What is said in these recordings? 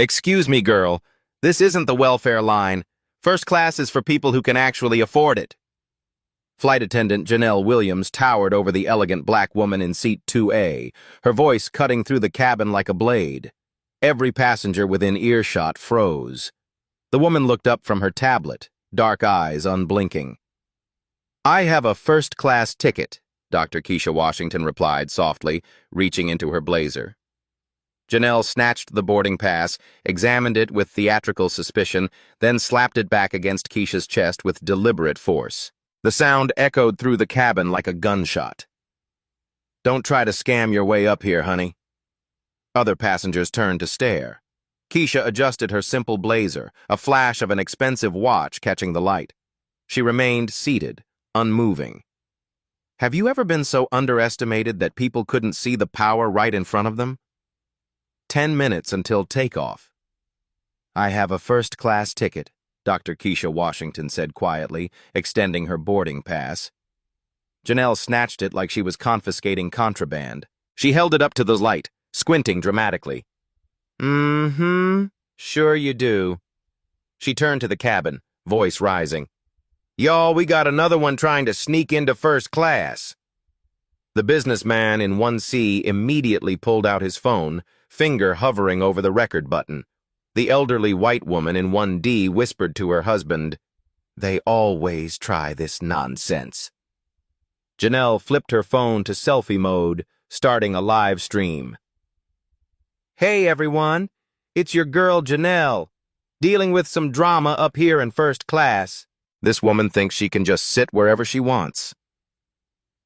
Excuse me, girl. This isn't the welfare line. First class is for people who can actually afford it. Flight attendant Janelle Williams towered over the elegant black woman in seat 2A, her voice cutting through the cabin like a blade. Every passenger within earshot froze. The woman looked up from her tablet, dark eyes unblinking. "I have a first-class ticket," Dr. Keisha Washington replied softly, reaching into her blazer. Janelle snatched the boarding pass, examined it with theatrical suspicion, then slapped it back against Keisha's chest with deliberate force. The sound echoed through the cabin like a gunshot. "Don't try to scam your way up here, honey." Other passengers turned to stare. Keisha adjusted her simple blazer, a flash of an expensive watch catching the light. She remained seated, unmoving. Have you ever been so underestimated that people couldn't see the power right in front of them? 10 minutes until takeoff. "I have a first-class ticket," Dr. Keisha Washington said quietly, extending her boarding pass. Janelle snatched it like she was confiscating contraband. She held it up to the light, squinting dramatically. Sure you do." She turned to the cabin, voice rising. "Y'all, we got another one trying to sneak into first class." The businessman in 1C immediately pulled out his phone, finger hovering over the record button. The elderly white woman in 1D whispered to her husband, "They always try this nonsense." Janelle flipped her phone to selfie mode, starting a live stream. "Hey everyone, it's your girl Janelle, dealing with some drama up here in first class. This woman thinks she can just sit wherever she wants."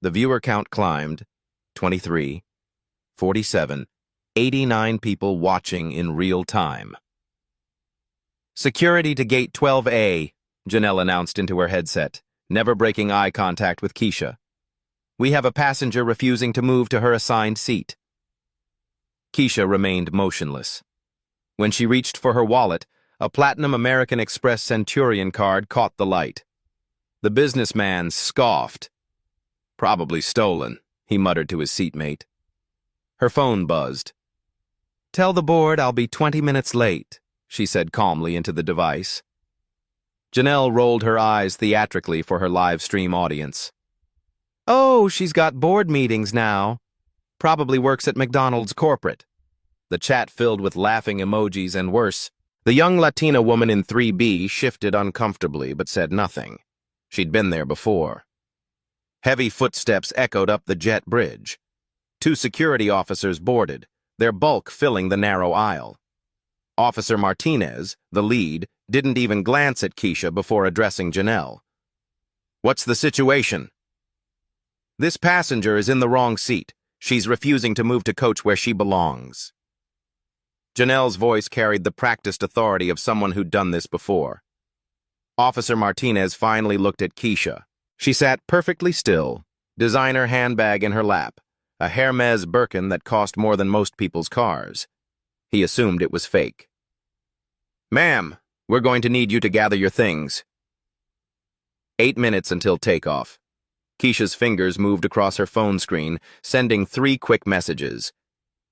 The viewer count climbed, 23, 47, 89 people watching in real time. "Security to gate 12A, Janelle announced into her headset, never breaking eye contact with Keisha. "We have a passenger refusing to move to her assigned seat." Keisha remained motionless. When she reached for her wallet, a Platinum American Express Centurion card caught the light. The businessman scoffed. "Probably stolen," he muttered to his seatmate. Her phone buzzed. "Tell the board I'll be 20 minutes late," she said calmly into the device. Janelle rolled her eyes theatrically for her live stream audience. "Oh, she's got board meetings now. Probably works at McDonald's corporate." The chat filled with laughing emojis and worse. The young Latina woman in 3B shifted uncomfortably but said nothing. She'd been there before. Heavy footsteps echoed up the jet bridge. 2 security officers boarded, their bulk filling the narrow aisle. Officer Martinez, the lead, didn't even glance at Keisha before addressing Janelle. "What's the situation?" "This passenger is in the wrong seat. She's refusing to move to coach where she belongs." Janelle's voice carried the practiced authority of someone who'd done this before. Officer Martinez finally looked at Keisha. She sat perfectly still, designer handbag in her lap, a Hermes Birkin that cost more than most people's cars. He assumed it was fake. "Ma'am, we're going to need you to gather your things." 8 minutes until takeoff. Keisha's fingers moved across her phone screen, sending 3 quick messages.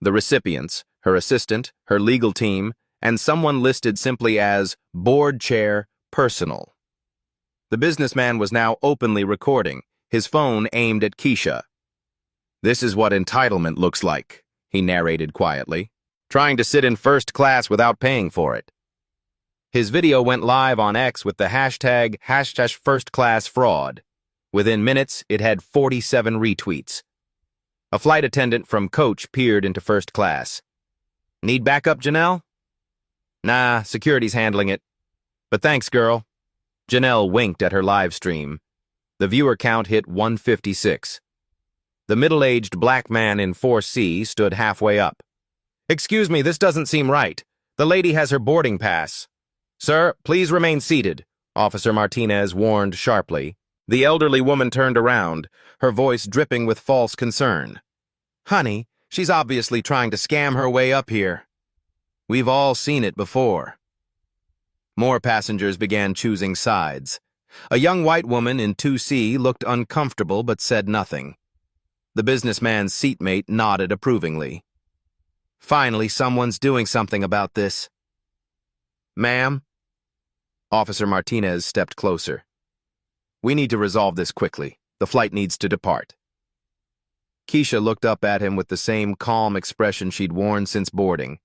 The recipients, her assistant, her legal team, and someone listed simply as board chair personal. The businessman was now openly recording, his phone aimed at Keisha. "This is what entitlement looks like," he narrated quietly. "Trying to sit in first class without paying for it." His video went live on X with the hashtag #firstclassfraud. Within minutes, it had 47 retweets. A flight attendant from coach peered into first class. "Need backup, Janelle?" "Nah, security's handling it. But thanks, girl." Janelle winked at her live stream. The viewer count hit 156. The middle-aged black man in 4C stood halfway up. "Excuse me, this doesn't seem right. The lady has her boarding pass." "Sir, please remain seated," Officer Martinez warned sharply. The elderly woman turned around, her voice dripping with false concern. "Honey, she's obviously trying to scam her way up here. We've all seen it before." More passengers began choosing sides. A young white woman in 2C looked uncomfortable but said nothing. The businessman's seatmate nodded approvingly. "Finally, someone's doing something about this." Ma'am? Officer Martinez stepped closer. We need to resolve this quickly. The flight needs to depart. Keisha looked up at him with the same calm expression she'd worn since boarding.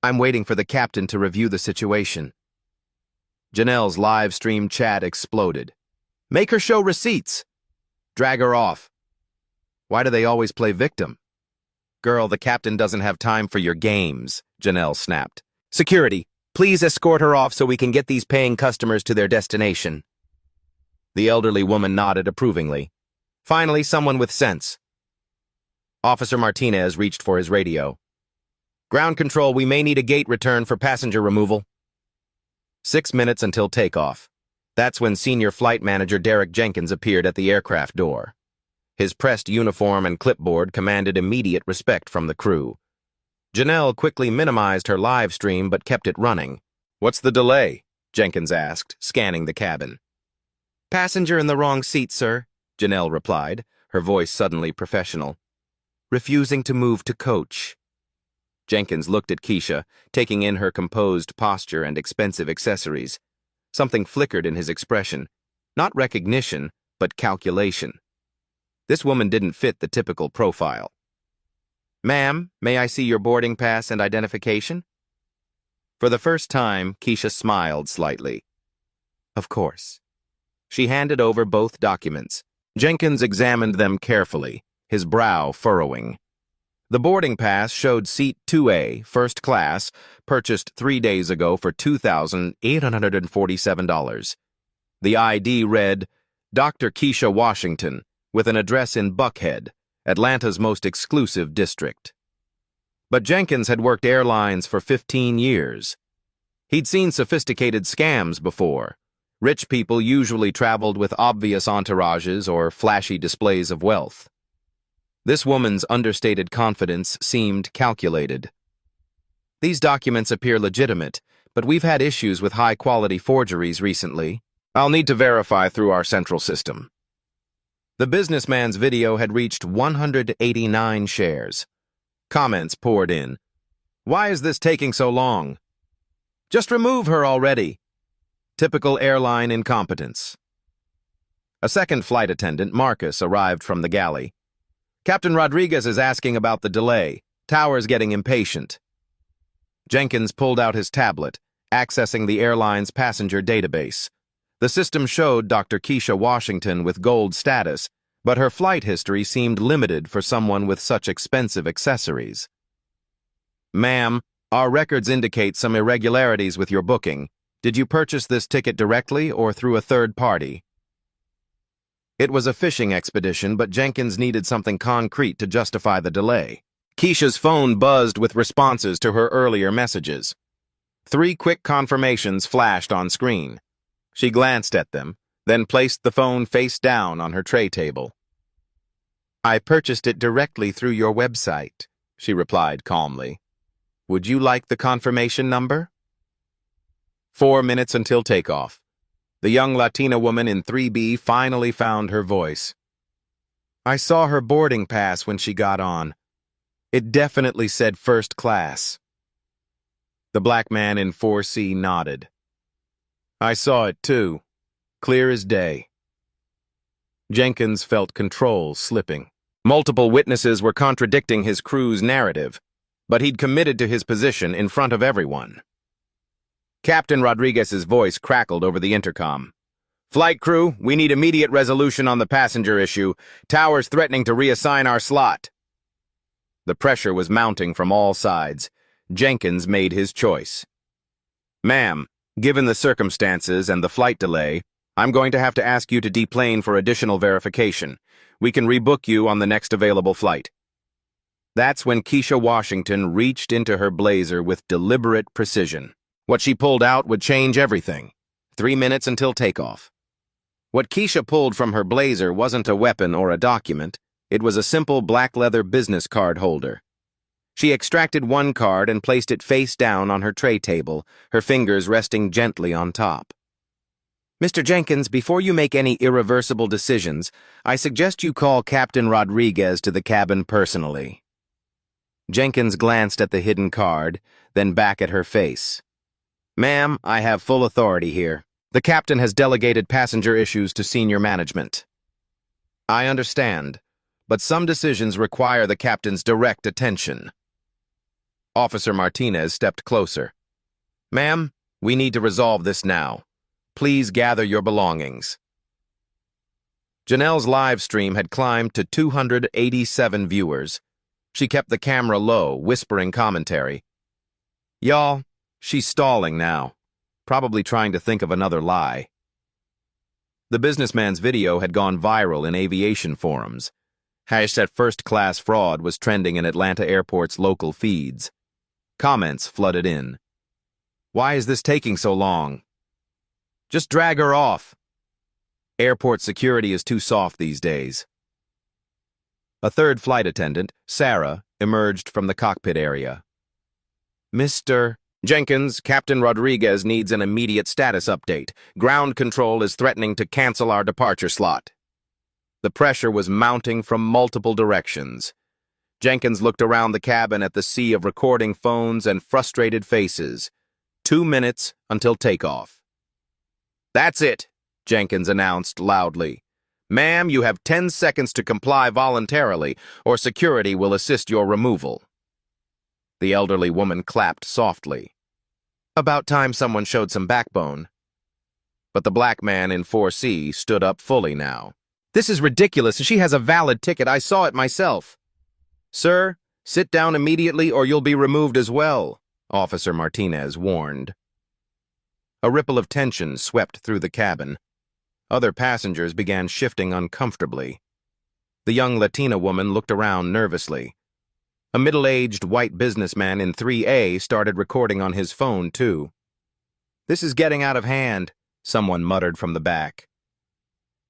I'm waiting for the captain to review the situation. Janelle's live stream chat exploded. Make her show receipts. Drag her off. Why do they always play victim? Girl, the captain doesn't have time for your games, Janelle snapped. Security, please escort her off so we can get these paying customers to their destination. The elderly woman nodded approvingly. Finally, someone with sense. Officer Martinez reached for his radio. Ground control, we may need a gate return for passenger removal. 6 minutes until takeoff. That's when Senior Flight Manager Derek Jenkins appeared at the aircraft door. His pressed uniform and clipboard commanded immediate respect from the crew. Janelle quickly minimized her live stream but kept it running. What's the delay? Jenkins asked, scanning the cabin. Passenger in the wrong seat, sir, Janelle replied, her voice suddenly professional. Refusing to move to coach. Jenkins looked at Keisha, taking in her composed posture and expensive accessories. Something flickered in his expression. Not recognition, but calculation. This woman didn't fit the typical profile. Ma'am, may I see your boarding pass and identification? For the first time, Keisha smiled slightly. Of course. She handed over both documents. Jenkins examined them carefully, his brow furrowing. The boarding pass showed seat 2A, first class, purchased 3 days ago for $2,847. The ID read, Dr. Keisha Washington, with an address in Buckhead, Atlanta's most exclusive district. But Jenkins had worked airlines for 15 years. He'd seen sophisticated scams before. Rich people usually traveled with obvious entourages or flashy displays of wealth. This woman's understated confidence seemed calculated. These documents appear legitimate, but we've had issues with high-quality forgeries recently. I'll need to verify through our central system. The businessman's video had reached 189 shares. Comments poured in. Why is this taking so long? Just remove her already. Typical airline incompetence. A second flight attendant, Marcus, arrived from the galley. Captain Rodriguez is asking about the delay. Tower's getting impatient. Jenkins pulled out his tablet, accessing the airline's passenger database. The system showed Dr. Keisha Washington with gold status, but her flight history seemed limited for someone with such expensive accessories. Ma'am, our records indicate some irregularities with your booking. Did you purchase this ticket directly or through a third party? It was a fishing expedition, but Jenkins needed something concrete to justify the delay. Keisha's phone buzzed with responses to her earlier messages. 3 quick confirmations flashed on screen. She glanced at them, then placed the phone face down on her tray table. I purchased it directly through your website, she replied calmly. Would you like the confirmation number? 4 minutes until takeoff. The young Latina woman in 3B finally found her voice. I saw her boarding pass when she got on. It definitely said first class. The black man in 4C nodded. I saw it too. Clear as day. Jenkins felt control slipping. Multiple witnesses were contradicting his crew's narrative, but he'd committed to his position in front of everyone. Captain Rodriguez's voice crackled over the intercom. Flight crew, we need immediate resolution on the passenger issue. Tower's threatening to reassign our slot. The pressure was mounting from all sides. Jenkins made his choice. Ma'am, given the circumstances and the flight delay, I'm going to have to ask you to deplane for additional verification. We can rebook you on the next available flight. That's when Keisha Washington reached into her blazer with deliberate precision. What she pulled out would change everything. 3 minutes until takeoff. What Keisha pulled from her blazer wasn't a weapon or a document. It was a simple black leather business card holder. She extracted one card and placed it face down on her tray table, her fingers resting gently on top. Mr. Jenkins, before you make any irreversible decisions, I suggest you call Captain Rodriguez to the cabin personally. Jenkins glanced at the hidden card, then back at her face. Ma'am, I have full authority here. The captain has delegated passenger issues to senior management. I understand, but some decisions require the captain's direct attention. Officer Martinez stepped closer. Ma'am, we need to resolve this now. Please gather your belongings. Janelle's live stream had climbed to 287 viewers. She kept the camera low, whispering commentary. Y'all, she's stalling now, probably trying to think of another lie. The businessman's video had gone viral in aviation forums. Hashtag first-class fraud was trending in Atlanta Airport's local feeds. Comments flooded in. Why is this taking so long? Just drag her off. Airport security is too soft these days. A third flight attendant, Sarah, emerged from the cockpit area. Mr. Jenkins, Captain Rodriguez needs an immediate status update. Ground control is threatening to cancel our departure slot. The pressure was mounting from multiple directions. Jenkins looked around the cabin at the sea of recording phones and frustrated faces. 2 minutes until takeoff. That's it, Jenkins announced loudly. Ma'am, you have 10 seconds to comply voluntarily, or security will assist your removal. The elderly woman clapped softly. About time someone showed some backbone. But the black man in 4C stood up fully now. This is ridiculous. She has a valid ticket. I saw it myself. Sir, sit down immediately or you'll be removed as well, Officer Martinez warned. A ripple of tension swept through the cabin. Other passengers began shifting uncomfortably. The young Latina woman looked around nervously. A middle-aged white businessman in 3A started recording on his phone, too. This is getting out of hand, someone muttered from the back.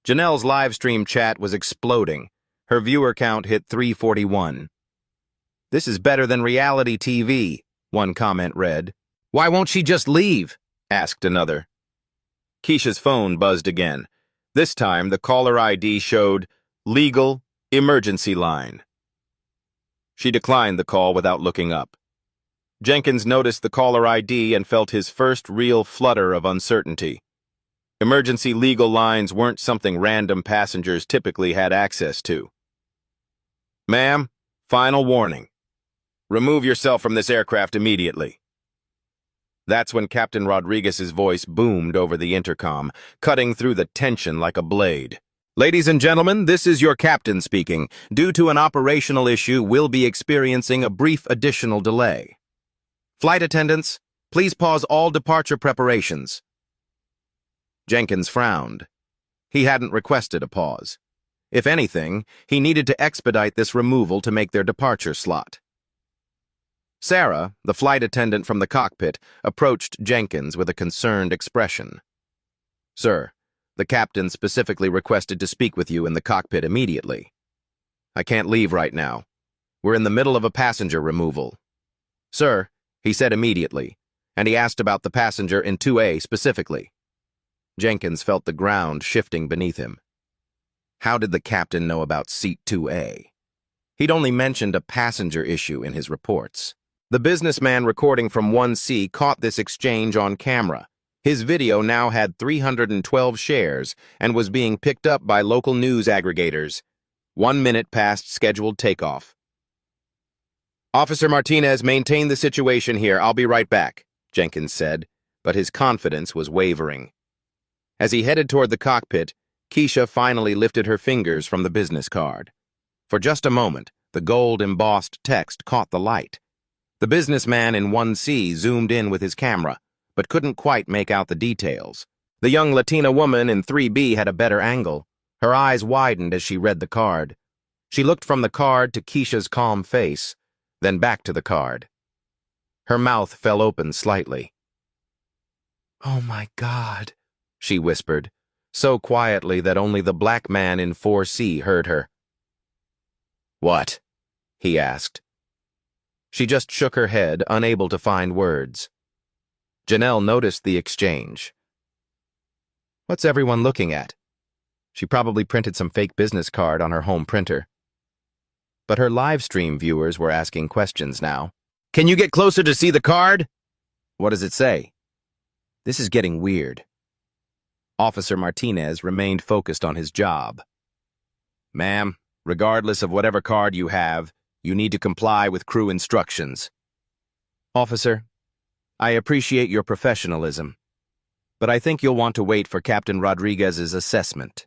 Janelle's live stream chat was exploding. Her viewer count hit 341. This is better than reality TV, one comment read. Why won't she just leave? Asked another. Keisha's phone buzzed again. This time, the caller ID showed legal emergency line. She declined the call without looking up. Jenkins noticed the caller ID and felt his first real flutter of uncertainty. Emergency legal lines weren't something random passengers typically had access to. Ma'am, final warning. Remove yourself from this aircraft immediately. That's when Captain Rodriguez's voice boomed over the intercom, cutting through the tension like a blade. Ladies and gentlemen, this is your captain speaking. Due to an operational issue, we'll be experiencing a brief additional delay. Flight attendants, please pause all departure preparations. Jenkins frowned. He hadn't requested a pause. If anything, he needed to expedite this removal to make their departure slot. Sarah, the flight attendant from the cockpit, approached Jenkins with a concerned expression. Sir, the captain specifically requested to speak with you in the cockpit immediately. I can't leave right now. We're in the middle of a passenger removal. Sir, he said immediately, and he asked about the passenger in 2A specifically. Jenkins felt the ground shifting beneath him. How did the captain know about seat 2A? He'd only mentioned a passenger issue in his reports. The businessman recording from 1C caught this exchange on camera. His video now had 312 shares and was being picked up by local news aggregators. 1 minute past scheduled takeoff. Officer Martinez, maintain the situation here. I'll be right back, Jenkins said, but his confidence was wavering. As he headed toward the cockpit, Keisha finally lifted her fingers from the business card. For just a moment, the gold-embossed text caught the light. The businessman in 1C zoomed in with his camera, but couldn't quite make out the details. The young Latina woman in 3B had a better angle. Her eyes widened as she read the card. She looked from the card to Keisha's calm face, then back to the card. Her mouth fell open slightly. "Oh my God," she whispered, so quietly that only the black man in 4C heard her. "What?" he asked. She just shook her head, unable to find words. Janelle noticed the exchange. What's everyone looking at? She probably printed some fake business card on her home printer. But her live stream viewers were asking questions now. Can you get closer to see the card? What does it say? This is getting weird. Officer Martinez remained focused on his job. Ma'am, regardless of whatever card you have, you need to comply with crew instructions. Officer, I appreciate your professionalism, but I think you'll want to wait for Captain Rodriguez's assessment.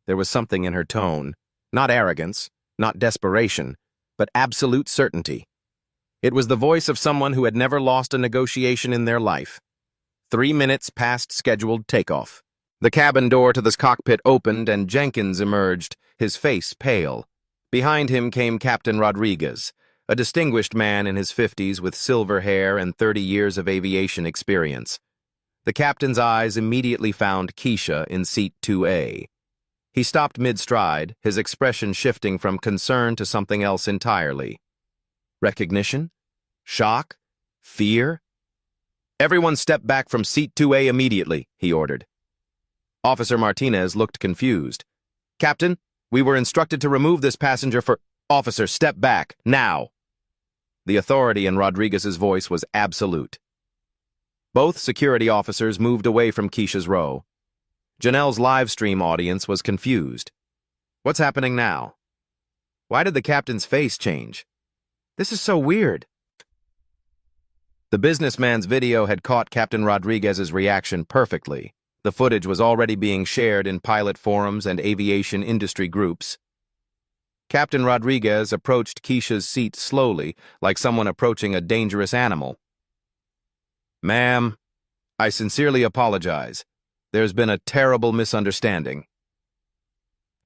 There was something in her tone, not arrogance, not desperation, but absolute certainty. It was the voice of someone who had never lost a negotiation in their life. 3 minutes past scheduled takeoff. The cabin door to the cockpit opened and Jenkins emerged, his face pale. Behind him came Captain Rodriguez, a distinguished man in his 50s with silver hair and 30 years of aviation experience. The captain's eyes immediately found Keisha in seat 2A. He stopped mid-stride, his expression shifting from concern to something else entirely. Recognition? Shock? Fear? Everyone step back from seat 2A immediately, he ordered. Officer Martinez looked confused. Captain, we were instructed to remove this passenger for— Officer, step back, now! The authority in Rodriguez's voice was absolute. Both security officers moved away from Keisha's row. Janelle's live stream audience was confused. What's happening now? Why did the captain's face change? This is so weird. The businessman's video had caught Captain Rodriguez's reaction perfectly. The footage was already being shared in pilot forums and aviation industry groups. Captain Rodriguez approached Keisha's seat slowly, like someone approaching a dangerous animal. Ma'am, I sincerely apologize. There's been a terrible misunderstanding.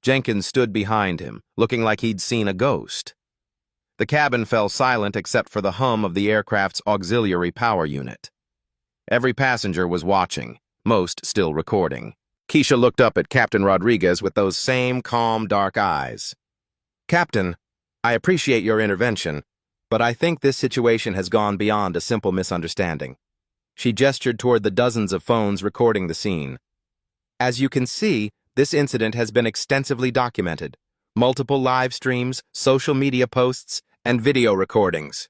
Jenkins stood behind him, looking like he'd seen a ghost. The cabin fell silent except for the hum of the aircraft's auxiliary power unit. Every passenger was watching, most still recording. Keisha looked up at Captain Rodriguez with those same calm, dark eyes. Captain, I appreciate your intervention, but I think this situation has gone beyond a simple misunderstanding. She gestured toward the dozens of phones recording the scene. As you can see, this incident has been extensively documented. Multiple live streams, social media posts, and video recordings.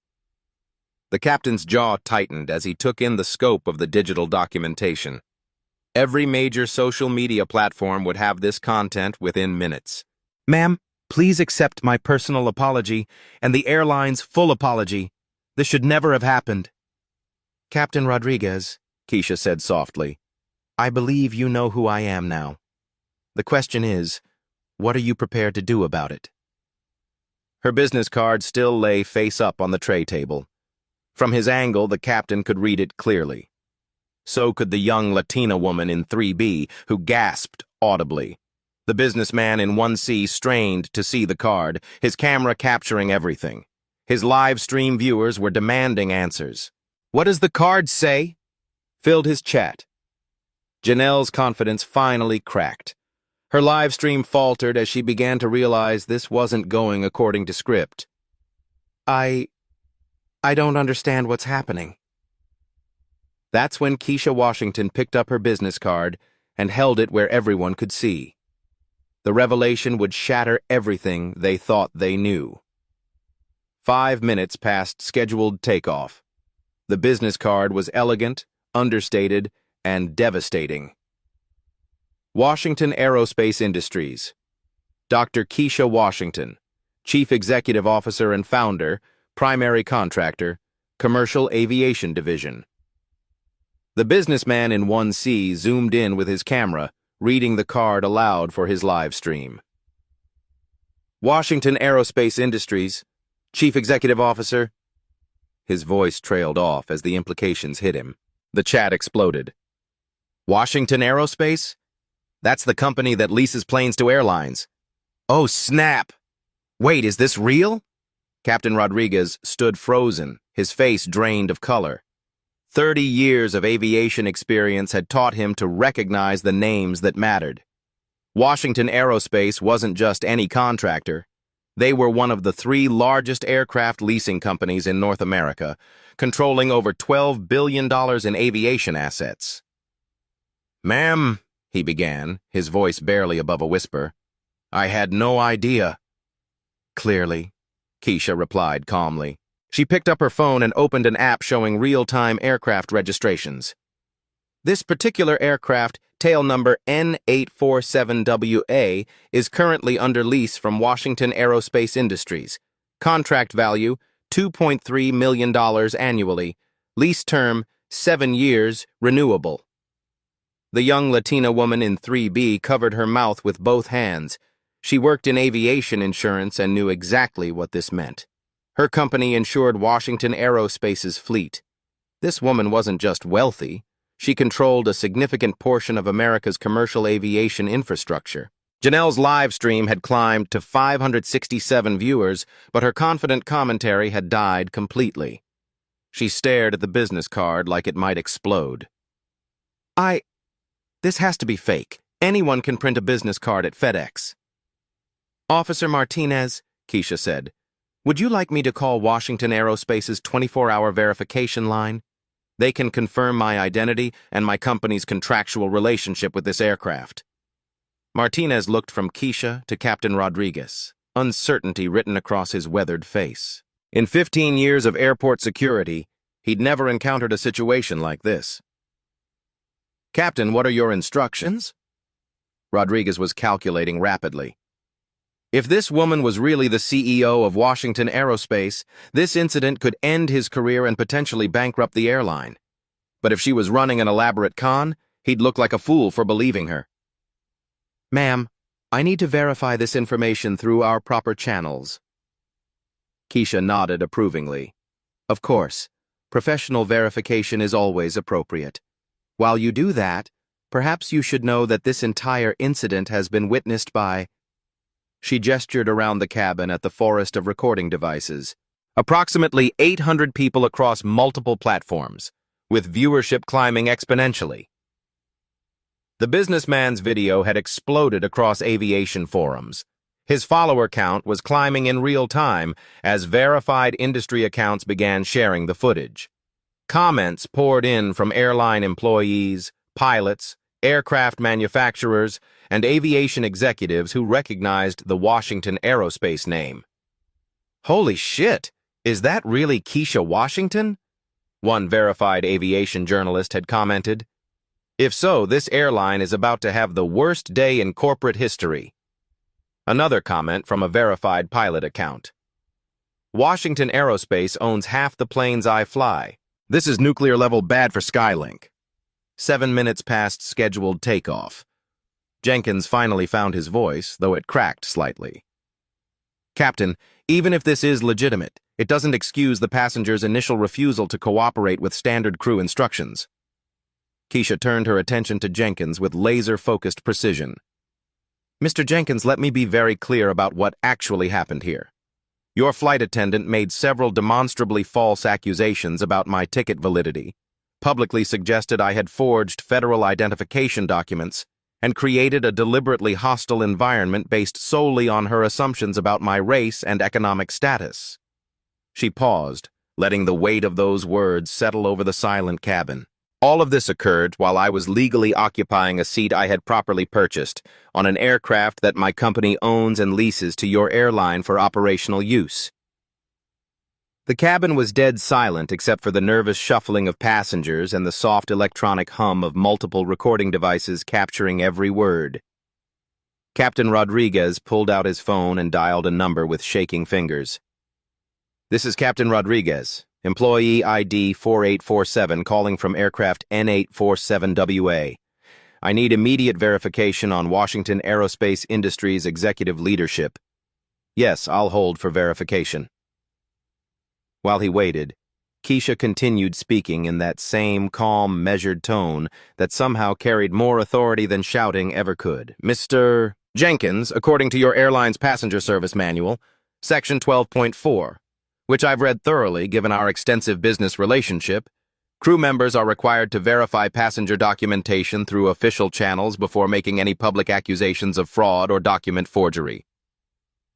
The captain's jaw tightened as he took in the scope of the digital documentation. Every major social media platform would have this content within minutes. Ma'am, please accept my personal apology and the airline's full apology. This should never have happened. Captain Rodriguez, Keisha said softly, I believe you know who I am now. The question is, what are you prepared to do about it? Her business card still lay face up on the tray table. From his angle, the captain could read it clearly. So could the young Latina woman in 3B, who gasped audibly. The businessman in 1C strained to see the card, his camera capturing everything. His live stream viewers were demanding answers. What does the card say? Filled his chat. Janelle's confidence finally cracked. Her live stream faltered as she began to realize this wasn't going according to script. I don't understand what's happening. That's when Keisha Washington picked up her business card and held it where everyone could see. The revelation would shatter everything they thought they knew. 5 minutes past scheduled takeoff. The business card was elegant, understated, and devastating. Washington Aerospace Industries. Dr. Keisha Washington, Chief Executive Officer and Founder, Primary Contractor, Commercial Aviation Division. The businessman in 1C zoomed in with his camera, reading the card aloud for his live stream. Washington Aerospace Industries, Chief Executive Officer. His voice trailed off as the implications hit him. The chat exploded. Washington Aerospace? That's the company that leases planes to airlines. Oh, snap! Wait, is this real? Captain Rodriguez stood frozen, his face drained of color. 30 years of aviation experience had taught him to recognize the names that mattered. Washington Aerospace wasn't just any contractor. They were one of the 3 largest aircraft leasing companies in North America, controlling over $12 billion in aviation assets. Ma'am, he began, his voice barely above a whisper, I had no idea. Clearly, Keisha replied calmly. She picked up her phone and opened an app showing real-time aircraft registrations. This particular aircraft, tail number N847WA, is currently under lease from Washington Aerospace Industries. Contract value, $2.3 million annually. Lease term, 7 years, renewable. The young Latina woman in 3B covered her mouth with both hands. She worked in aviation insurance and knew exactly what this meant. Her company insured Washington Aerospace's fleet. This woman wasn't just wealthy. She controlled a significant portion of America's commercial aviation infrastructure. Janelle's live stream had climbed to 567 viewers, but her confident commentary had died completely. She stared at the business card like it might explode. This has to be fake. Anyone can print a business card at FedEx. Officer Martinez, Keisha said, would you like me to call Washington Aerospace's 24-hour verification line? They can confirm my identity and my company's contractual relationship with this aircraft. Martinez looked from Keisha to Captain Rodriguez, uncertainty written across his weathered face. In 15 years of airport security, he'd never encountered a situation like this. Captain, what are your instructions? Rodriguez was calculating rapidly. If this woman was really the CEO of Washington Aerospace, this incident could end his career and potentially bankrupt the airline. But if she was running an elaborate con, he'd look like a fool for believing her. Ma'am, I need to verify this information through our proper channels. Keisha nodded approvingly. Of course, professional verification is always appropriate. While you do that, perhaps you should know that this entire incident has been witnessed by... She gestured around the cabin at the forest of recording devices. Approximately 800 people across multiple platforms, with viewership climbing exponentially. The businessman's video had exploded across aviation forums. His follower count was climbing in real time as verified industry accounts began sharing the footage. Comments poured in from airline employees, pilots, aircraft manufacturers, and aviation executives who recognized the Washington Aerospace name. Holy shit! Is that really Keisha Washington? One verified aviation journalist had commented. If so, this airline is about to have the worst day in corporate history. Another comment from a verified pilot account. Washington Aerospace owns half the planes I fly. This is nuclear level bad for Skylink. 7 minutes past scheduled takeoff. Jenkins finally found his voice, though it cracked slightly. Captain, even if this is legitimate, it doesn't excuse the passenger's initial refusal to cooperate with standard crew instructions. Keisha turned her attention to Jenkins with laser-focused precision. Mr. Jenkins, let me be very clear about what actually happened here. Your flight attendant made several demonstrably false accusations about my ticket validity, publicly suggested I had forged federal identification documents, and created a deliberately hostile environment based solely on her assumptions about my race and economic status. She paused, letting the weight of those words settle over the silent cabin. All of this occurred while I was legally occupying a seat I had properly purchased on an aircraft that my company owns and leases to your airline for operational use. The cabin was dead silent except for the nervous shuffling of passengers and the soft electronic hum of multiple recording devices capturing every word. Captain Rodriguez pulled out his phone and dialed a number with shaking fingers. This is Captain Rodriguez, employee ID 4847, calling from aircraft N847WA. I need immediate verification on Washington Aerospace Industries executive leadership. Yes, I'll hold for verification. While he waited, Keisha continued speaking in that same calm, measured tone that somehow carried more authority than shouting ever could. Mr. Jenkins, according to your airline's passenger service manual, Section 12.4, which I've read thoroughly given our extensive business relationship, crew members are required to verify passenger documentation through official channels before making any public accusations of fraud or document forgery.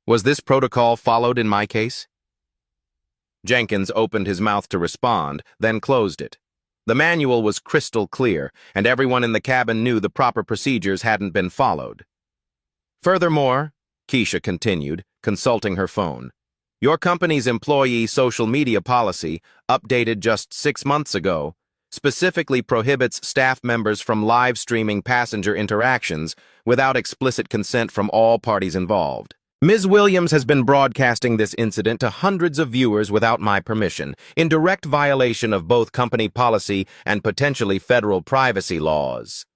Was this protocol followed in my case? Jenkins opened his mouth to respond, then closed it. The manual was crystal clear, and everyone in the cabin knew the proper procedures hadn't been followed. Furthermore, Keisha continued, consulting her phone, your company's employee social media policy, updated just 6 months ago, specifically prohibits staff members from live streaming passenger interactions without explicit consent from all parties involved. Ms. Williams has been broadcasting this incident to hundreds of viewers without my permission, in direct violation of both company policy and potentially federal privacy laws.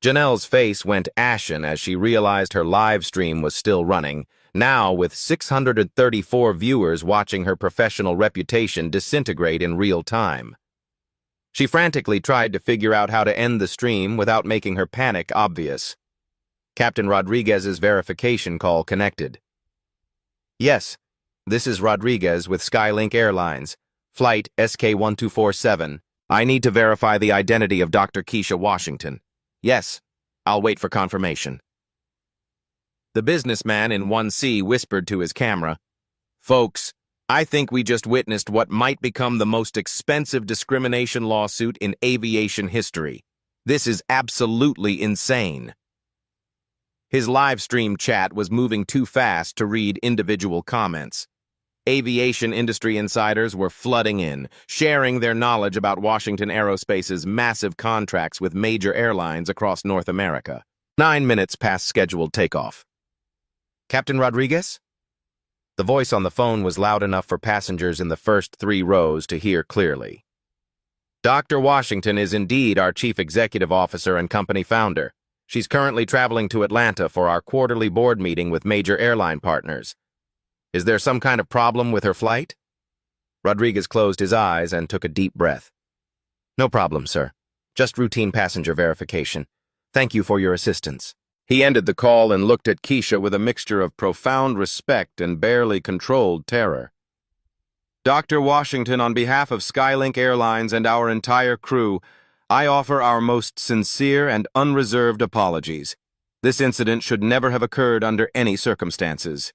Janelle's face went ashen as she realized her live stream was still running, now with 634 viewers watching her professional reputation disintegrate in real time. She frantically tried to figure out how to end the stream without making her panic obvious. Captain Rodriguez's verification call connected. Yes, this is Rodriguez with Skylink Airlines, flight SK1247. I need to verify the identity of Dr. Keisha Washington. Yes, I'll wait for confirmation. The businessman in 1C whispered to his camera, "Folks, I think we just witnessed what might become the most expensive discrimination lawsuit in aviation history. This is absolutely insane." His live stream chat was moving too fast to read individual comments. Aviation industry insiders were flooding in, sharing their knowledge about Washington Aerospace's massive contracts with major airlines across North America. 9 minutes past scheduled takeoff. "Captain Rodriguez?" The voice on the phone was loud enough for passengers in the first 3 rows to hear clearly. "Dr. Washington is indeed our chief executive officer and company founder. She's currently traveling to Atlanta for our quarterly board meeting with major airline partners. Is there some kind of problem with her flight?" Rodriguez closed his eyes and took a deep breath. "No problem, sir. Just routine passenger verification. Thank you for your assistance." He ended the call and looked at Keisha with a mixture of profound respect and barely controlled terror. "Dr. Washington, on behalf of Skylink Airlines and our entire crew, I offer our most sincere and unreserved apologies. This incident should never have occurred under any circumstances."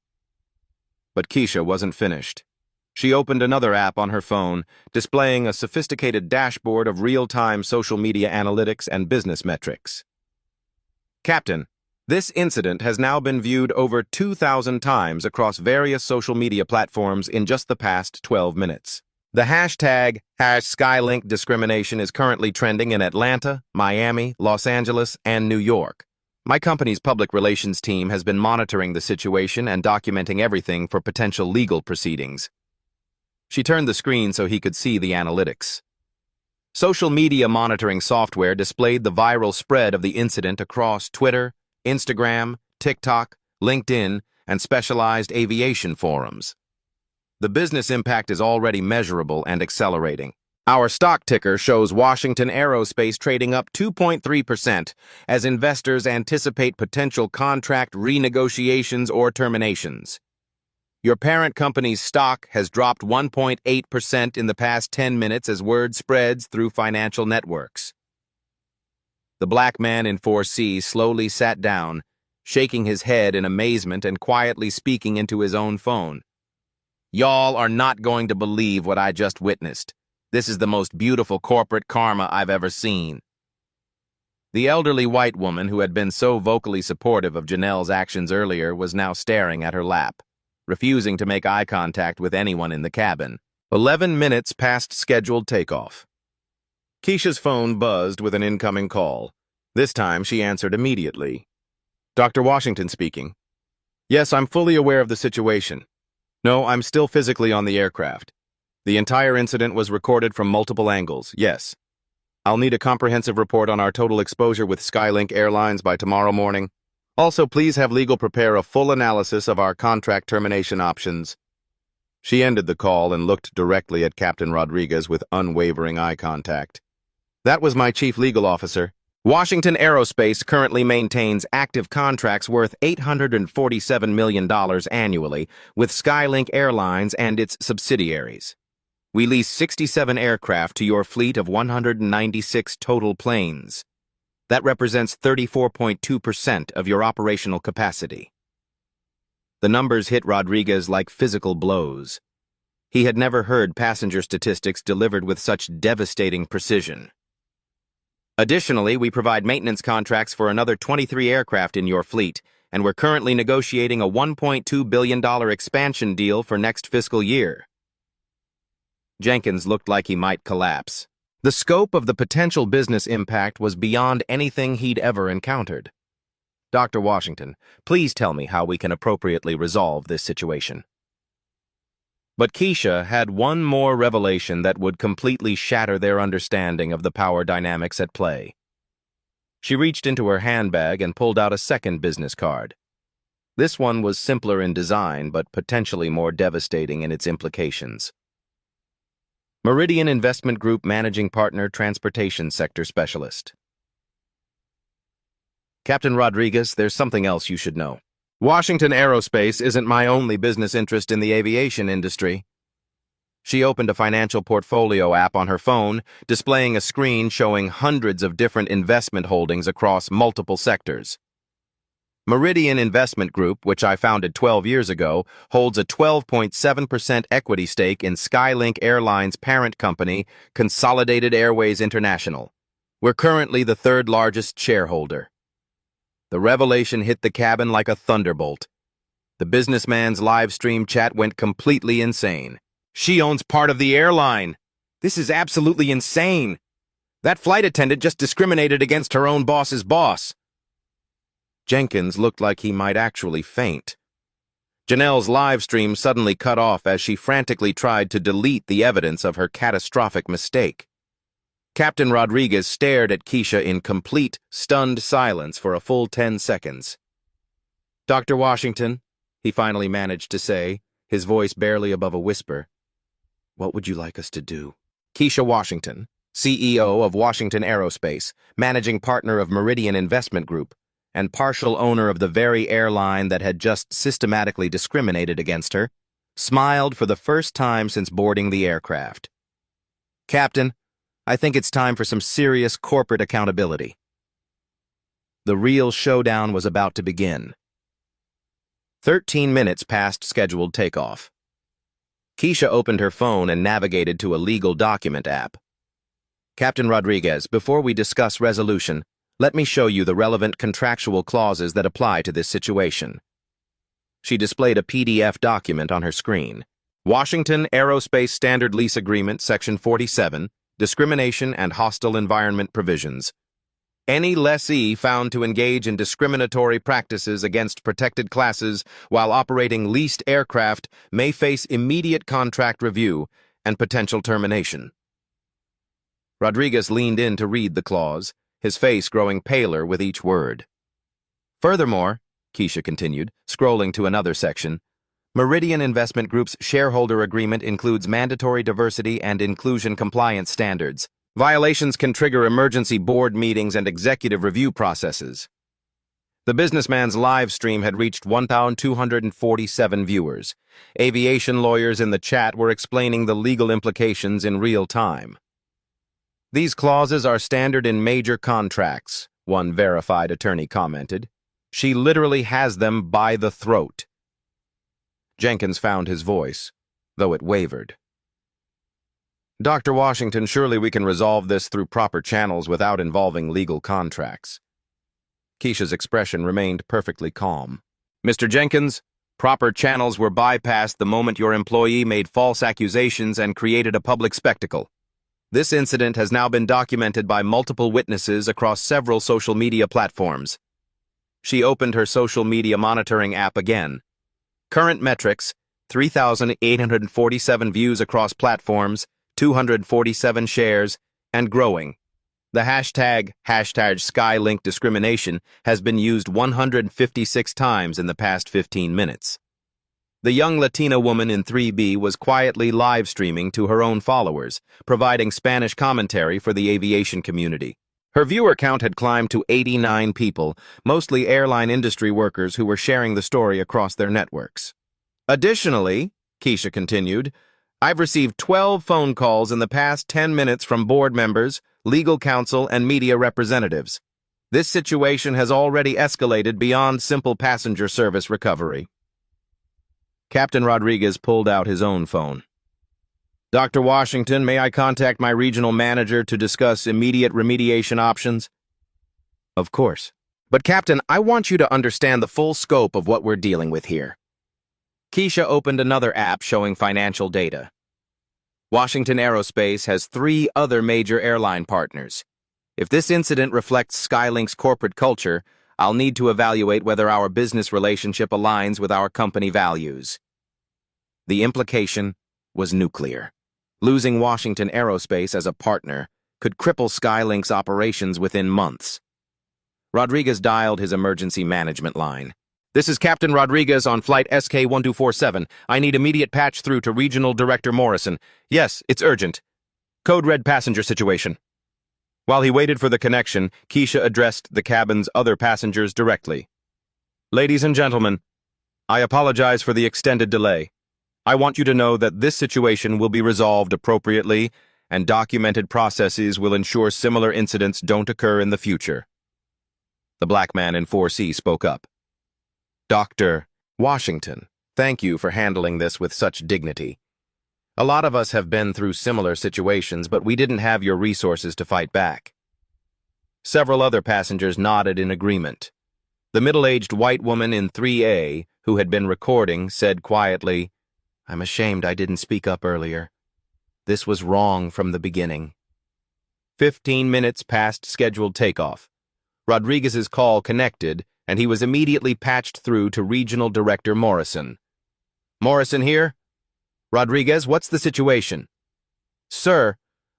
But Keisha wasn't finished. She opened another app on her phone, displaying a sophisticated dashboard of real-time social media analytics and business metrics. "Captain, this incident has now been viewed over 2,000 times across various social media platforms in just the past 12 minutes. The hashtag #Skylink discrimination is currently trending in Atlanta, Miami, Los Angeles, and New York. My company's public relations team has been monitoring the situation and documenting everything for potential legal proceedings." She turned the screen so he could see the analytics. Social media monitoring software displayed the viral spread of the incident across Twitter, Instagram, TikTok, LinkedIn, and specialized aviation forums. The business impact is already measurable and accelerating. Our stock ticker shows Washington Aerospace trading up 2.3% as investors anticipate potential contract renegotiations or terminations. Your parent company's stock has dropped 1.8% in the past 10 minutes as word spreads through financial networks. The black man in 4C slowly sat down, shaking his head in amazement and quietly speaking into his own phone. "Y'all are not going to believe what I just witnessed. This is the most beautiful corporate karma I've ever seen." The elderly white woman who had been so vocally supportive of Janelle's actions earlier was now staring at her lap, refusing to make eye contact with anyone in the cabin. 11 minutes past scheduled takeoff. Keisha's phone buzzed with an incoming call. This time she answered immediately. "Dr. Washington speaking. Yes, I'm fully aware of the situation. No, I'm still physically on the aircraft. The entire incident was recorded from multiple angles, yes. I'll need a comprehensive report on our total exposure with Skylink Airlines by tomorrow morning. Also, please have legal prepare a full analysis of our contract termination options." She ended the call and looked directly at Captain Rodriguez with unwavering eye contact. "That was my chief legal officer. Washington Aerospace currently maintains active contracts worth $847 million annually with Skylink Airlines and its subsidiaries. We lease 67 aircraft to your fleet of 196 total planes. That represents 34.2% of your operational capacity." The numbers hit Rodriguez like physical blows. He had never heard passenger statistics delivered with such devastating precision. "Additionally, we provide maintenance contracts for another 23 aircraft in your fleet, and we're currently negotiating a $1.2 billion expansion deal for next fiscal year." Jenkins looked like he might collapse. The scope of the potential business impact was beyond anything he'd ever encountered. Dr. Washington, please tell me how we can appropriately resolve this situation. But Keisha had one more revelation that would completely shatter their understanding of the power dynamics at play. She reached into her handbag and pulled out a second business card. This one was simpler in design, but potentially more devastating in its implications. Meridian Investment Group Managing Partner, Transportation Sector Specialist. Captain Rodriguez, there's something else you should know. Washington Aerospace isn't my only business interest in the aviation industry. She opened a financial portfolio app on her phone, displaying a screen showing hundreds of different investment holdings across multiple sectors. Meridian Investment Group, which I founded 12 years ago, holds a 12.7% equity stake in Skylink Airlines' parent company, Consolidated Airways International. We're currently the third largest shareholder. The revelation hit the cabin like a thunderbolt. The businessman's live stream chat went completely insane. She owns part of the airline. This is absolutely insane. That flight attendant just discriminated against her own boss's boss. Jenkins looked like he might actually faint. Janelle's live stream suddenly cut off as she frantically tried to delete the evidence of her catastrophic mistake. Captain Rodriguez stared at Keisha in complete, stunned silence for a full 10 seconds. Dr. Washington, he finally managed to say, his voice barely above a whisper. What would you like us to do? Keisha Washington, CEO of Washington Aerospace, managing partner of Meridian Investment Group, and partial owner of the very airline that had just systematically discriminated against her, smiled for the first time since boarding the aircraft. Captain, I think it's time for some serious corporate accountability. The real showdown was about to begin. 13 minutes past scheduled takeoff. Keisha opened her phone and navigated to a legal document app. Captain Rodriguez, before we discuss resolution, let me show you the relevant contractual clauses that apply to this situation. She displayed a PDF document on her screen. Washington Aerospace Standard Lease Agreement, Section 47, Discrimination and Hostile Environment Provisions. Any lessee found to engage in discriminatory practices against protected classes while operating leased aircraft may face immediate contract review and potential termination. Rodriguez leaned in to read the clause, his face growing paler with each word. Furthermore, Keisha continued, scrolling to another section, Meridian Investment Group's shareholder agreement includes mandatory diversity and inclusion compliance standards. Violations can trigger emergency board meetings and executive review processes. The businessman's live stream had reached 1,247 viewers. Aviation lawyers in the chat were explaining the legal implications in real time. These clauses are standard in major contracts, one verified attorney commented. She literally has them by the throat. Jenkins found his voice, though it wavered. Dr. Washington, surely we can resolve this through proper channels without involving legal contracts. Keisha's expression remained perfectly calm. Mr. Jenkins, proper channels were bypassed the moment your employee made false accusations and created a public spectacle. This incident has now been documented by multiple witnesses across several social media platforms. She opened her social media monitoring app again. Current metrics, 3,847 views across platforms, 247 shares, and growing. The hashtag Skylink discrimination has been used 156 times in the past 15 minutes. The young Latina woman in 3B was quietly live streaming to her own followers, providing Spanish commentary for the aviation community. Her viewer count had climbed to 89 people, mostly airline industry workers who were sharing the story across their networks. Additionally, Keisha continued, I've received 12 phone calls in the past 10 minutes from board members, legal counsel, and media representatives. This situation has already escalated beyond simple passenger service recovery. Captain Rodriguez pulled out his own phone. Dr. Washington, may I contact my regional manager to discuss immediate remediation options? Of course. But Captain, I want you to understand the full scope of what we're dealing with here. Keisha opened another app showing financial data. Washington Aerospace has 3 other major airline partners. If this incident reflects Skylink's corporate culture, I'll need to evaluate whether our business relationship aligns with our company values. The implication was nuclear. Losing Washington Aerospace as a partner could cripple Skylink's operations within months. Rodriguez dialed his emergency management line. "This is Captain Rodriguez on flight SK-1247. I need immediate patch through to Regional Director Morrison. Yes, it's urgent. Code red passenger situation." While he waited for the connection, Keisha addressed the cabin's other passengers directly. "Ladies and gentlemen, I apologize for the extended delay. I want you to know that this situation will be resolved appropriately, and documented processes will ensure similar incidents don't occur in the future." The black man in 4C spoke up. "Dr. Washington, thank you for handling this with such dignity. A lot of us have been through similar situations, but we didn't have your resources to fight back." Several other passengers nodded in agreement. The middle-aged white woman in 3A, who had been recording, said quietly, "I'm ashamed I didn't speak up earlier. This was wrong from the beginning." 15 minutes past scheduled takeoff. Rodriguez's call connected, and he was immediately patched through to Regional Director Morrison. "Morrison here? Rodriguez, what's the situation?" "Sir,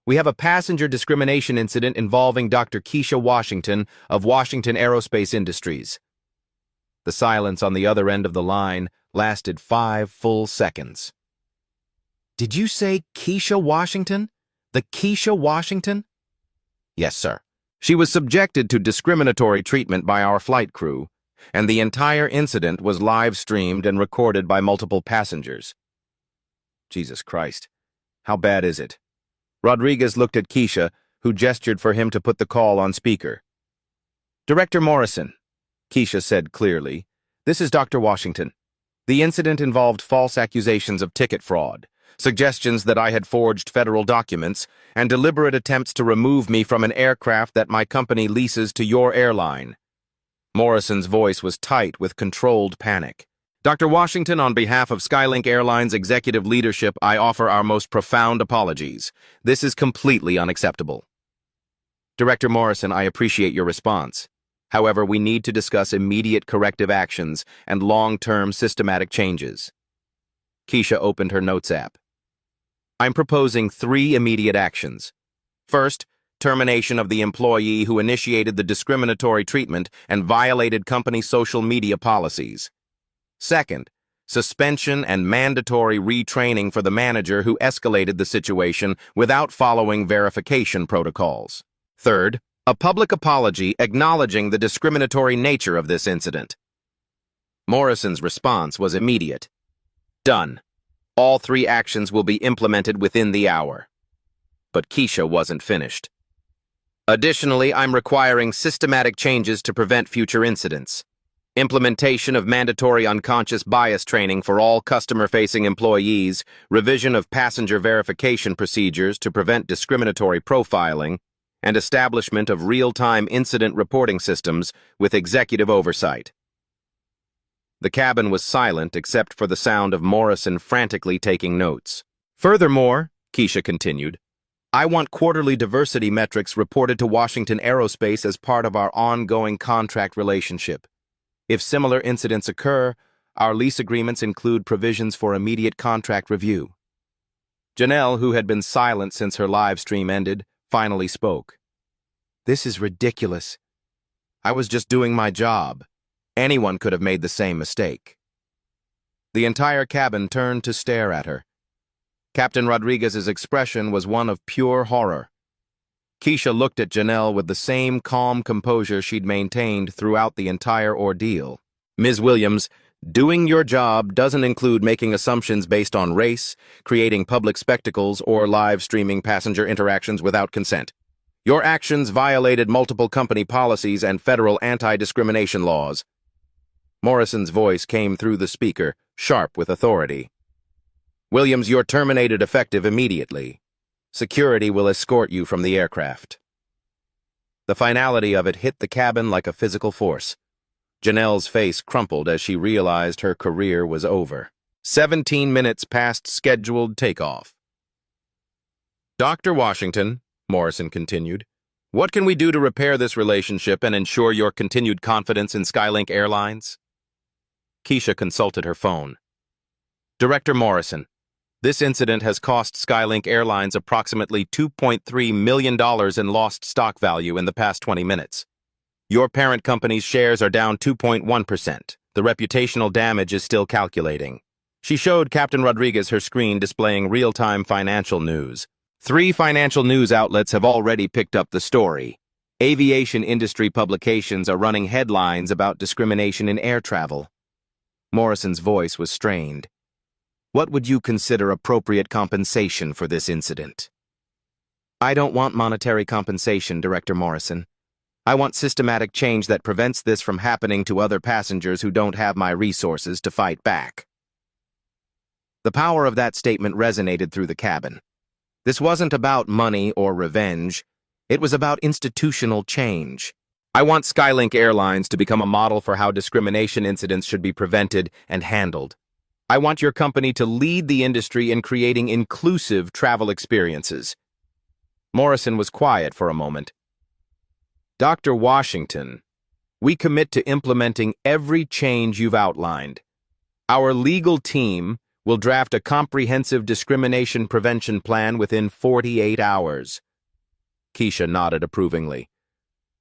we have a passenger discrimination incident involving Dr. Keisha Washington of Washington Aerospace Industries." The silence on the other end of the line lasted 5 full seconds. "Did you say Keisha Washington? The Keisha Washington?" "Yes, sir. She was subjected to discriminatory treatment by our flight crew, and the entire incident was live-streamed and recorded by multiple passengers." Jesus Christ. How bad is it? Rodriguez looked at Keisha, who gestured for him to put the call on speaker. "Director Morrison," Keisha said clearly, "this is Dr. Washington. The incident involved false accusations of ticket fraud, suggestions that I had forged federal documents, and deliberate attempts to remove me from an aircraft that my company leases to your airline." Morrison's voice was tight with controlled panic. "Dr. Washington, on behalf of Skylink Airlines executive leadership, I offer our most profound apologies. This is completely unacceptable." "Director Morrison, I appreciate your response. However, we need to discuss immediate corrective actions and long-term systematic changes." Keisha opened her notes app. "I'm proposing 3 immediate actions. First, termination of the employee who initiated the discriminatory treatment and violated company social media policies. Second, suspension and mandatory retraining for the manager who escalated the situation without following verification protocols. Third, a public apology acknowledging the discriminatory nature of this incident." Morrison's response was immediate. "Done. All 3 actions will be implemented within the hour." But Keisha wasn't finished. "Additionally, I'm requiring systematic changes to prevent future incidents. Implementation of mandatory unconscious bias training for all customer-facing employees, revision of passenger verification procedures to prevent discriminatory profiling, and establishment of real-time incident reporting systems with executive oversight." The cabin was silent except for the sound of Morrison frantically taking notes. "Furthermore," Keisha continued, "I want quarterly diversity metrics reported to Washington Aerospace as part of our ongoing contract relationship. If similar incidents occur, our lease agreements include provisions for immediate contract review." Janelle, who had been silent since her live stream ended, finally spoke. "This is ridiculous. I was just doing my job. Anyone could have made the same mistake." The entire cabin turned to stare at her. Captain Rodriguez's expression was one of pure horror. Keisha looked at Janelle with the same calm composure she'd maintained throughout the entire ordeal. "Ms. Williams, doing your job doesn't include making assumptions based on race, creating public spectacles, or live streaming passenger interactions without consent. Your actions violated multiple company policies and federal anti-discrimination laws." Morrison's voice came through the speaker, sharp with authority. "Williams, you're terminated effective immediately. Security will escort you from the aircraft." The finality of it hit the cabin like a physical force. Janelle's face crumpled as she realized her career was over. 17 minutes past scheduled takeoff. Dr. Washington, Morrison continued, what can we do to repair this relationship and ensure your continued confidence in Skylink Airlines? Keisha consulted her phone. Director Morrison, this incident has cost Skylink Airlines approximately $2.3 million in lost stock value in the past 20 minutes. Your parent company's shares are down 2.1%. The reputational damage is still calculating. She showed Captain Rodriguez her screen displaying real-time financial news. 3 financial news outlets have already picked up the story. Aviation industry publications are running headlines about discrimination in air travel. Morrison's voice was strained. What would you consider appropriate compensation for this incident? I don't want monetary compensation, Director Morrison. I want systematic change that prevents this from happening to other passengers who don't have my resources to fight back. The power of that statement resonated through the cabin. This wasn't about money or revenge. It was about institutional change. I want Skylink Airlines to become a model for how discrimination incidents should be prevented and handled. I want your company to lead the industry in creating inclusive travel experiences. Morrison was quiet for a moment. Dr. Washington, we commit to implementing every change you've outlined. Our legal team will draft a comprehensive discrimination prevention plan within 48 hours. Keisha nodded approvingly.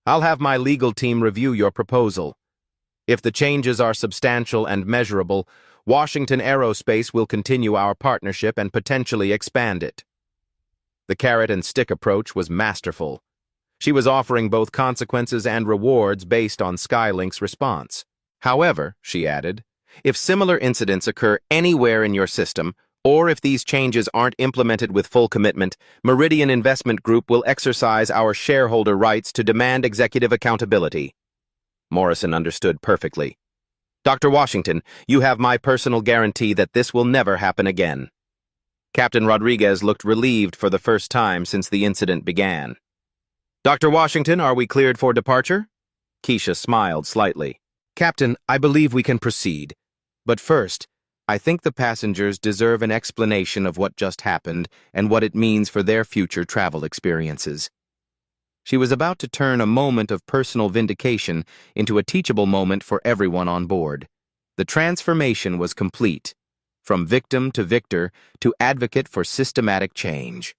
I'll have my legal team review your proposal. If the changes are substantial and measurable, Washington Aerospace will continue our partnership and potentially expand it. The carrot and stick approach was masterful. She was offering both consequences and rewards based on Skylink's response. However, she added, if similar incidents occur anywhere in your system, or if these changes aren't implemented with full commitment, Meridian Investment Group will exercise our shareholder rights to demand executive accountability. Morrison understood perfectly. Dr. Washington, you have my personal guarantee that this will never happen again. Captain Rodriguez looked relieved for the first time since the incident began. Dr. Washington, are we cleared for departure? Keisha smiled slightly. Captain, I believe we can proceed. But first, I think the passengers deserve an explanation of what just happened and what it means for their future travel experiences. She was about to turn a moment of personal vindication into a teachable moment for everyone on board. The transformation was complete, from victim to victor to advocate for systematic change.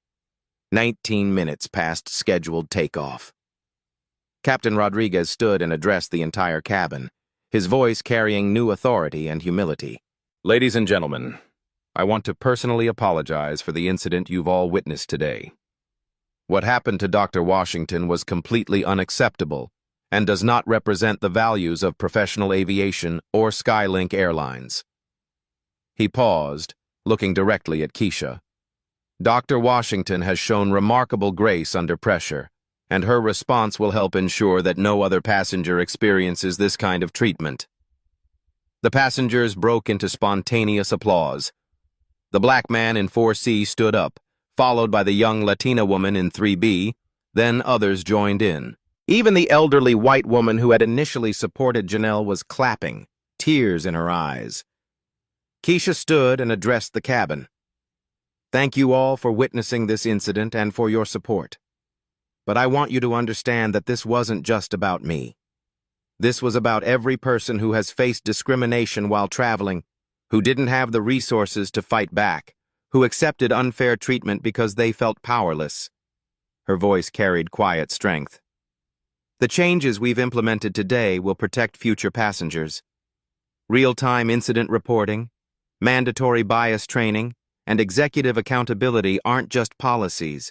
19 minutes past scheduled takeoff. Captain Rodriguez stood and addressed the entire cabin, his voice carrying new authority and humility. Ladies and gentlemen, I want to personally apologize for the incident you've all witnessed today. What happened to Dr. Washington was completely unacceptable and does not represent the values of professional aviation or Skylink Airlines. He paused, looking directly at Keisha. Dr. Washington has shown remarkable grace under pressure, and her response will help ensure that no other passenger experiences this kind of treatment. The passengers broke into spontaneous applause. The black man in 4C stood up, followed by the young Latina woman in 3B, then others joined in. Even the elderly white woman who had initially supported Janelle was clapping, tears in her eyes. Keisha stood and addressed the cabin. Thank you all for witnessing this incident and for your support. But I want you to understand that this wasn't just about me. This was about every person who has faced discrimination while traveling, who didn't have the resources to fight back, who accepted unfair treatment because they felt powerless. Her voice carried quiet strength. The changes we've implemented today will protect future passengers. Real-time incident reporting, mandatory bias training, and executive accountability aren't just policies.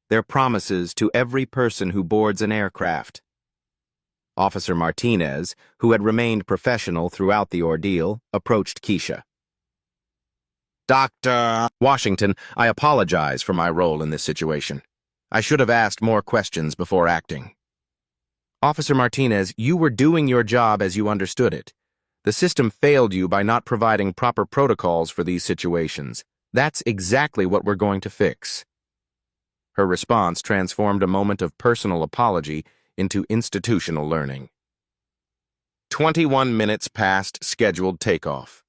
They're promises to every person who boards an aircraft. Officer Martinez, who had remained professional throughout the ordeal, approached Keisha. Dr. Washington, I apologize for my role in this situation. I should have asked more questions before acting. Officer Martinez, you were doing your job as you understood it. The system failed you by not providing proper protocols for these situations. That's exactly what we're going to fix. Her response transformed a moment of personal apology into institutional learning. 21 minutes past scheduled takeoff.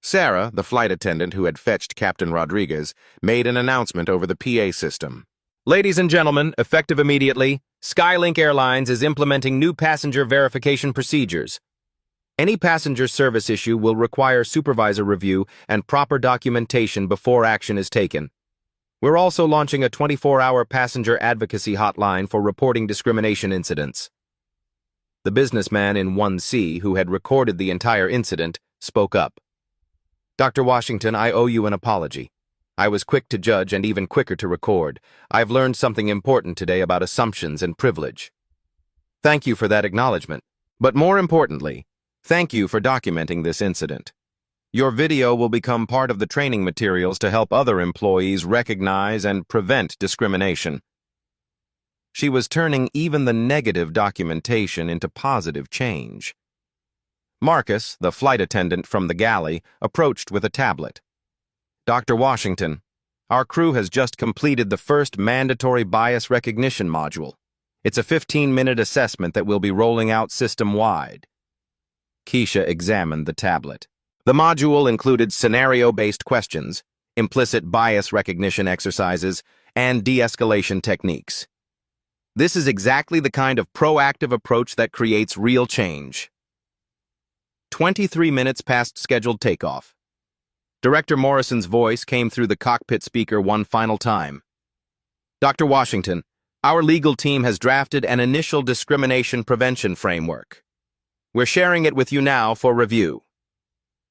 Sarah, the flight attendant who had fetched Captain Rodriguez, made an announcement over the PA system. Ladies and gentlemen, effective immediately, Skylink Airlines is implementing new passenger verification procedures. Any passenger service issue will require supervisor review and proper documentation before action is taken. We're also launching a 24-hour passenger advocacy hotline for reporting discrimination incidents. The businessman in 1C, who had recorded the entire incident, spoke up. Dr. Washington, I owe you an apology. I was quick to judge and even quicker to record. I've learned something important today about assumptions and privilege. Thank you for that acknowledgement. But more importantly, thank you for documenting this incident. Your video will become part of the training materials to help other employees recognize and prevent discrimination. She was turning even the negative documentation into positive change. Marcus, the flight attendant from the galley, approached with a tablet. Dr. Washington, our crew has just completed the first mandatory bias recognition module. It's a 15-minute assessment that we'll be rolling out system-wide. Keisha examined the tablet. The module included scenario-based questions, implicit bias recognition exercises, and de-escalation techniques. This is exactly the kind of proactive approach that creates real change. 23 minutes past scheduled takeoff. Director Morrison's voice came through the cockpit speaker one final time. Dr. Washington, our legal team has drafted an initial discrimination prevention framework. We're sharing it with you now for review.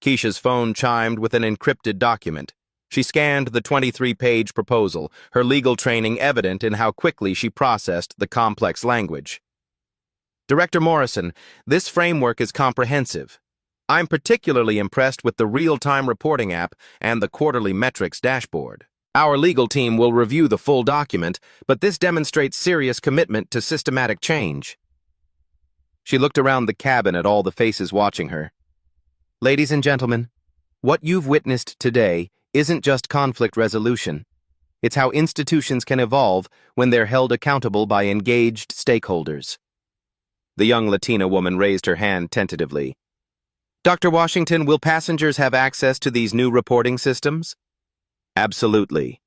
Keisha's phone chimed with an encrypted document. She scanned the 23-page proposal, her legal training evident in how quickly she processed the complex language. Director Morrison, this framework is comprehensive. I'm particularly impressed with the real-time reporting app and the quarterly metrics dashboard. Our legal team will review the full document, but this demonstrates serious commitment to systematic change. She looked around the cabin at all the faces watching her. Ladies and gentlemen, what you've witnessed today isn't just conflict resolution. It's how institutions can evolve when they're held accountable by engaged stakeholders. The young Latina woman raised her hand tentatively. Dr. Washington, will passengers have access to these new reporting systems? Absolutely.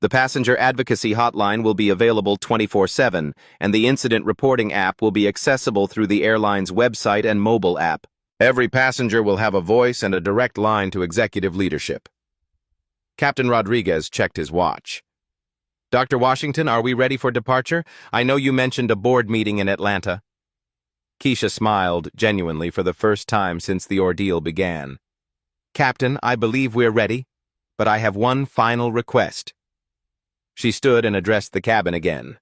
The passenger advocacy hotline will be available 24/7, and the incident reporting app will be accessible through the airline's website and mobile app. Every passenger will have a voice and a direct line to executive leadership. Captain Rodriguez checked his watch. Dr. Washington, are we ready for departure? I know you mentioned a board meeting in Atlanta. Keisha smiled genuinely for the first time since the ordeal began. Captain, I believe we're ready, but I have one final request. She stood and addressed the cabin again.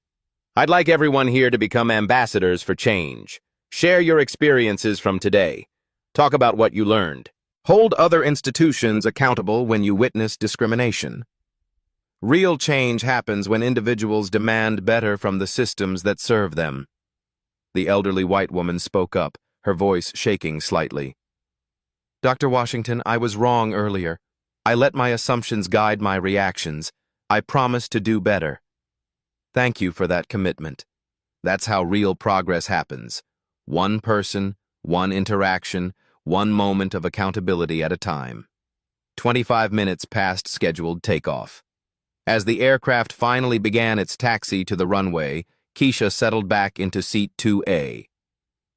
I'd like everyone here to become ambassadors for change. Share your experiences from today. Talk about what you learned. Hold other institutions accountable when you witness discrimination. Real change happens when individuals demand better from the systems that serve them. The elderly white woman spoke up, her voice shaking slightly. Dr. Washington, I was wrong earlier. I let my assumptions guide my reactions. I promise to do better. Thank you for that commitment. That's how real progress happens. One person, one interaction, one moment of accountability at a time. 25 minutes past scheduled takeoff. As the aircraft finally began its taxi to the runway, Keisha settled back into seat 2A,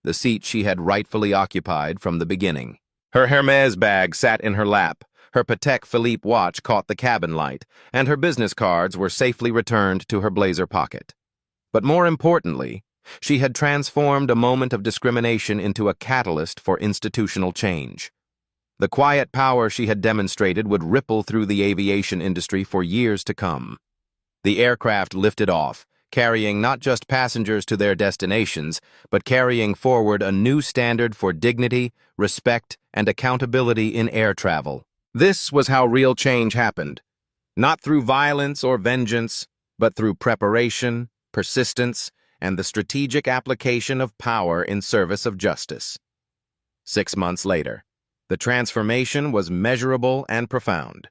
the seat she had rightfully occupied from the beginning. Her Hermes bag sat in her lap, her Patek Philippe watch caught the cabin light, and her business cards were safely returned to her blazer pocket. But more importantly, she had transformed a moment of discrimination into a catalyst for institutional change. The quiet power she had demonstrated would ripple through the aviation industry for years to come. The aircraft lifted off, carrying not just passengers to their destinations, but carrying forward a new standard for dignity, respect, and accountability in air travel. This was how real change happened, not through violence or vengeance, but through preparation, persistence, and the strategic application of power in service of justice. 6 months later, the transformation was measurable and profound.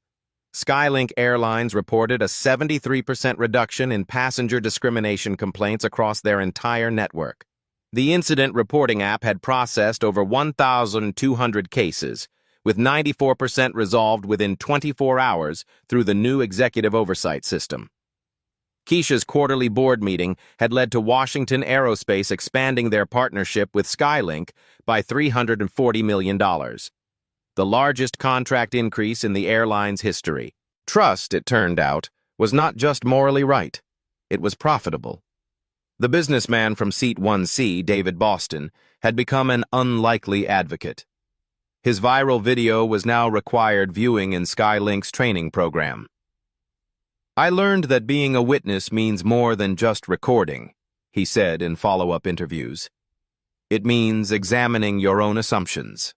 Skylink Airlines reported a 73% reduction in passenger discrimination complaints across their entire network. The incident reporting app had processed over 1,200 cases, with 94% resolved within 24 hours through the new executive oversight system. Keisha's quarterly board meeting had led to Washington Aerospace expanding their partnership with Skylink by $340 million, the largest contract increase in the airline's history. Trust, it turned out, was not just morally right, it was profitable. The businessman from Seat 1C, David Boston, had become an unlikely advocate. His viral video was now required viewing in Skylink's training program. "I learned that being a witness means more than just recording," he said in follow-up interviews. "It means examining your own assumptions."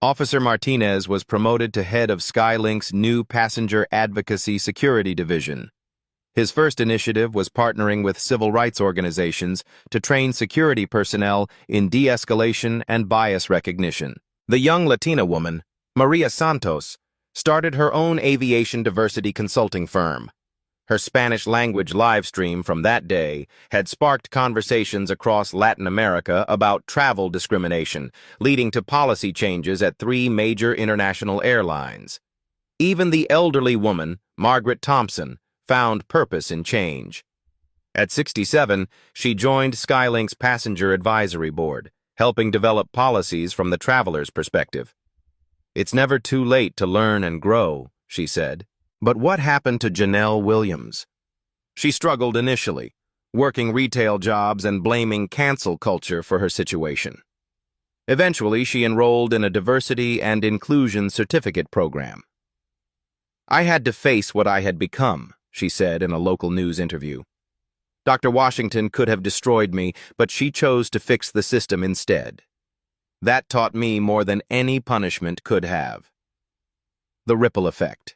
Officer Martinez was promoted to head of Skylink's new Passenger Advocacy Security Division. His first initiative was partnering with civil rights organizations to train security personnel in de-escalation and bias recognition. The young Latina woman, Maria Santos, started her own aviation diversity consulting firm. Her Spanish-language live stream from that day had sparked conversations across Latin America about travel discrimination, leading to policy changes at 3 major international airlines. Even the elderly woman, Margaret Thompson, found purpose in change. At 67, she joined Skylink's Passenger Advisory Board, helping develop policies from the traveler's perspective. "It's never too late to learn and grow," she said. But what happened to Janelle Williams? She struggled initially, working retail jobs and blaming cancel culture for her situation. Eventually, she enrolled in a diversity and inclusion certificate program. "I had to face what I had become," she said in a local news interview. "Dr. Washington could have destroyed me, but she chose to fix the system instead. That taught me more than any punishment could have." The ripple effect.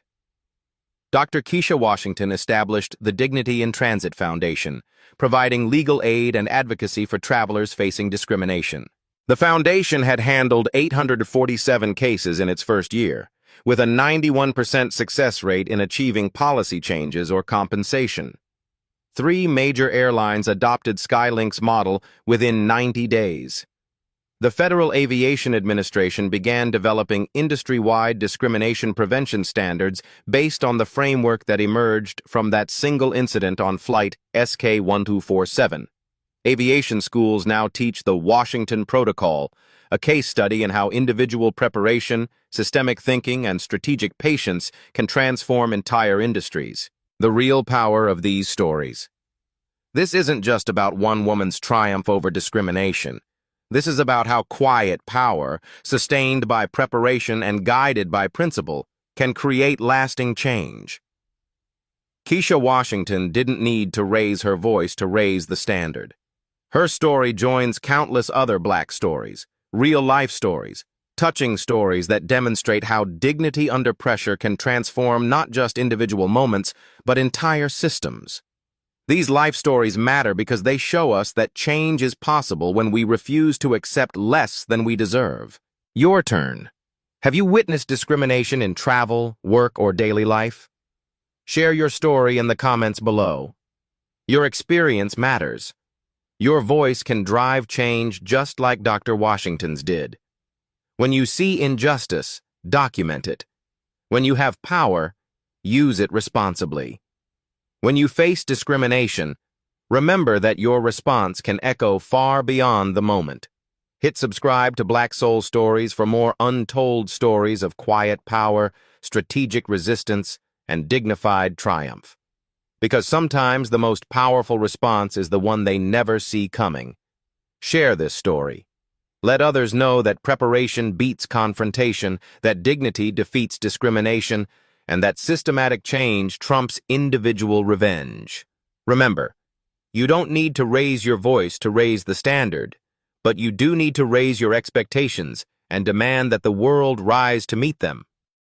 Dr. Keisha Washington established the Dignity in Transit Foundation, providing legal aid and advocacy for travelers facing discrimination. The foundation had handled 847 cases in its first year, with a 91% success rate in achieving policy changes or compensation. 3 major airlines adopted Skylink's model within 90 days. The Federal Aviation Administration began developing industry-wide discrimination prevention standards based on the framework that emerged from that single incident on Flight SK-1247. Aviation schools now teach the Washington Protocol, a case study in how individual preparation, systemic thinking, and strategic patience can transform entire industries. The real power of these stories. This isn't just about one woman's triumph over discrimination. This is about how quiet power, sustained by preparation and guided by principle, can create lasting change. Keisha Washington didn't need to raise her voice to raise the standard. Her story joins countless other Black stories, real-life stories, touching stories that demonstrate how dignity under pressure can transform not just individual moments, but entire systems. These life stories matter because they show us that change is possible when we refuse to accept less than we deserve. Your turn. Have you witnessed discrimination in travel, work, or daily life? Share your story in the comments below. Your experience matters. Your voice can drive change just like Dr. Washington's did. When you see injustice, document it. When you have power, use it responsibly. When you face discrimination, remember that your response can echo far beyond the moment. Hit subscribe to Black Soul Stories for more untold stories of quiet power, strategic resistance, and dignified triumph. Because sometimes the most powerful response is the one they never see coming. Share this story. Let others know that preparation beats confrontation, that dignity defeats discrimination, and that systematic change trumps individual revenge. Remember, you don't need to raise your voice to raise the standard, but you do need to raise your expectations and demand that the world rise to meet them.